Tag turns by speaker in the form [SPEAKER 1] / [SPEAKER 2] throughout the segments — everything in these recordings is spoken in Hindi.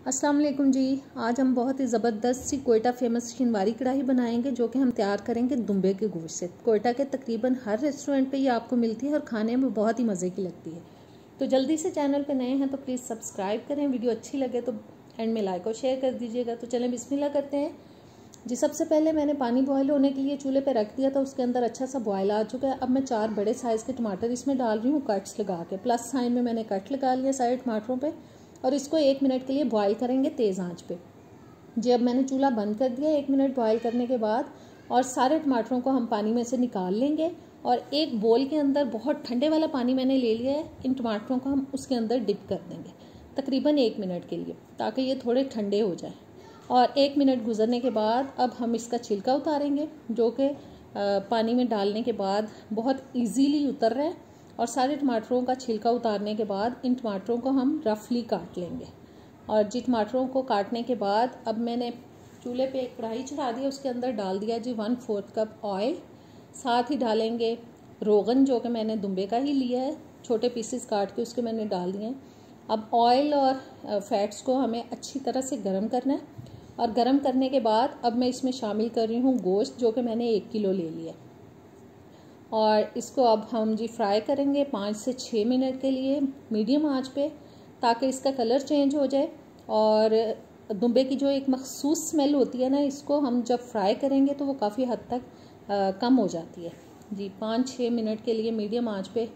[SPEAKER 1] अस्सलाम वालेकुम जी। आज हम बहुत ही ज़बरदस्त सी कोयटा फेमस शिनवारी कढ़ाई बनाएंगे जो कि हम तैयार करेंगे दुम्बे के गोश्त से। कोयटा के तकरीबन हर रेस्टोरेंट पे ये आपको मिलती है और खाने में बहुत ही मज़े की लगती है। तो जल्दी से चैनल पे नए हैं तो प्लीज़ सब्सक्राइब करें, वीडियो अच्छी लगे तो एंड में लाइक और शेयर कर दीजिएगा। तो चलें बिस्मिल्लाह करते हैं जी। सबसे पहले मैंने पानी बॉयल होने के लिए चूल्हे पर रख दिया था, उसके अंदर अच्छा सा बॉयल आ चुका है। अब मैं 4 बड़े साइज़ के टमाटर इसमें डाल रही हूँ कट्स लगा के। प्लस साइन में मैंने कट लगा लिया सारे टमाटरों पे और इसको 1 मिनट के लिए बॉयल करेंगे तेज़ आंच पे जी। अब मैंने चूल्हा बंद कर दिया। 1 मिनट बॉयल करने के बाद और सारे टमाटरों को हम पानी में से निकाल लेंगे और एक बोल के अंदर बहुत ठंडे वाला पानी मैंने ले लिया है। इन टमाटरों को हम उसके अंदर डिप कर देंगे तकरीबन 1 मिनट के लिए ताकि ये थोड़े ठंडे हो जाए। और 1 मिनट गुजरने के बाद अब हम इसका छिलका उतारेंगे जो कि पानी में डालने के बाद बहुत इजीली उतर रहा है। और सारे टमाटरों का छिलका उतारने के बाद इन टमाटरों को हम रफली काट लेंगे। और जी टमाटरों को काटने के बाद अब मैंने चूल्हे पे एक कढ़ाई चढ़ा दी, उसके अंदर डाल दिया जी 1/4 कप ऑयल। साथ ही डालेंगे रोगन जो कि मैंने दुम्बे का ही लिया है, छोटे पीसेस काट के उसके मैंने डाल दिए हैं। अब ऑयल और फैट्स को हमें अच्छी तरह से गर्म करना है और गर्म करने के बाद अब मैं इसमें शामिल कर रही हूँ गोश्त जो कि मैंने 1 किलो ले लिया और इसको अब हम जी फ्राई करेंगे 5 से 6 मिनट के लिए मीडियम आंच पे ताकि इसका कलर चेंज हो जाए। और दुम्बे की जो एक मखसूस स्मेल होती है ना, इसको हम जब फ्राई करेंगे तो वो काफ़ी हद तक कम हो जाती है जी। 5-6 मिनट के लिए मीडियम आंच पे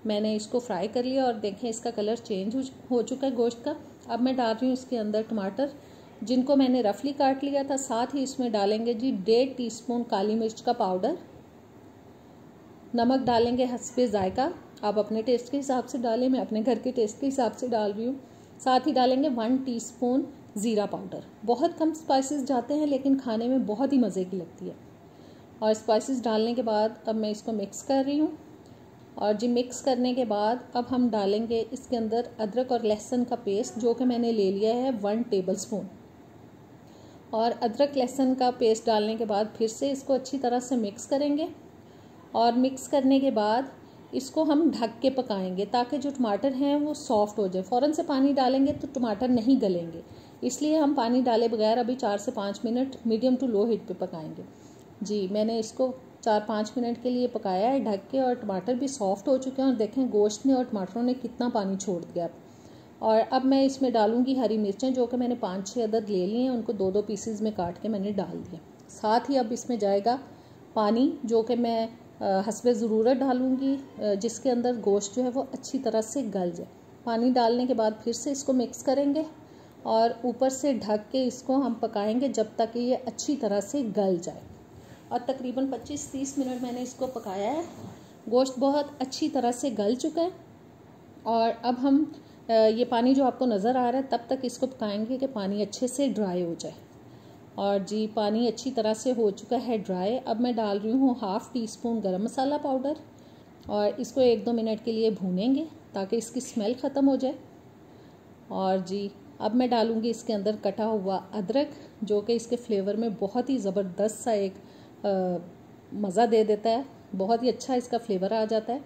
[SPEAKER 1] मैंने इसको फ्राई कर लिया और देखें इसका कलर चेंज हो चुका है गोश्त का। अब मैं डाल रही हूँ इसके अंदर टमाटर जिनको मैंने रफली काट लिया था। साथ ही इसमें डालेंगे जी 1.5 टीस्पून काली मिर्च का पाउडर, नमक डालेंगे हस्बे जायका, आप अपने टेस्ट के हिसाब से डालें, मैं अपने घर के टेस्ट के हिसाब से डाल रही हूँ। साथ ही डालेंगे 1 टीस्पून ज़ीरा पाउडर। बहुत कम स्पाइसेस जाते हैं लेकिन खाने में बहुत ही मज़े की लगती है। और स्पाइसेस डालने के बाद अब मैं इसको मिक्स कर रही हूँ और जी मिक्स करने के बाद अब हम डालेंगे इसके अंदर अदरक और लहसुन का पेस्ट जो कि मैंने ले लिया है 1 टेबल स्पून। और अदरक लहसुन का पेस्ट डालने के बाद फिर से इसको अच्छी तरह से मिक्स करेंगे और मिक्स करने के बाद इसको हम ढक के पकाएंगे ताकि जो टमाटर हैं वो सॉफ्ट हो जाए। फ़ौरन से पानी डालेंगे तो टमाटर नहीं गलेंगे, इसलिए हम पानी डाले बगैर अभी 4 से 5 minute medium to low heat पे पकाएंगे जी। मैंने इसको 4-5 मिनट के लिए पकाया है ढक के और टमाटर भी सॉफ्ट हो चुके हैं और देखें गोश्त ने और टमाटरों ने कितना पानी छोड़ दिया। और अब मैं इसमें डालूंगी हरी मिर्चें जो कि मैंने 5-6 अदद ले लिए हैं, उनको 2-2 पीसेस में काट के मैंने डाल दिए। साथ ही अब इसमें जाएगा पानी जो कि मैं हस्बे ज़रूरत डालूंगी जिसके अंदर गोश्त जो है वो अच्छी तरह से गल जाए। पानी डालने के बाद फिर से इसको मिक्स करेंगे और ऊपर से ढक के इसको हम पकाएंगे जब तक कि ये अच्छी तरह से गल जाए। और तकरीबन 25-30 मिनट मैंने इसको पकाया है। गोश्त बहुत अच्छी तरह से गल चुका है और अब हम ये पानी जो आपको नज़र आ रहा है तब तक इसको पकाएंगे कि पानी अच्छे से ड्राई हो जाए। और जी पानी अच्छी तरह से हो चुका है ड्राई। अब मैं डाल रही हूँ 1/2 टीस्पून गरम मसाला पाउडर और इसको 1-2 मिनट के लिए भूनेंगे ताकि इसकी स्मेल ख़त्म हो जाए। और जी अब मैं डालूँगी इसके अंदर कटा हुआ अदरक जो कि इसके फ्लेवर में बहुत ही ज़बरदस्त सा एक मज़ा दे देता है, बहुत ही अच्छा इसका फ्लेवर आ जाता है।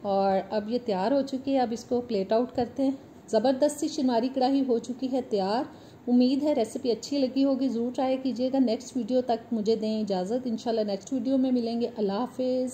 [SPEAKER 1] और अब ये तैयार हो चुकी है, अब इसको प्लेट आउट करते हैं। ज़बरदस्त सी शिनवारी कढ़ाई हो चुकी है तैयार। उम्मीद है रेसिपी अच्छी लगी होगी, ज़रूर ट्राई कीजिएगा। नेक्स्ट वीडियो तक मुझे दें इजाज़त, इंशाल्लाह नेक्स्ट वीडियो में मिलेंगे। अल्लाह हाफिज़।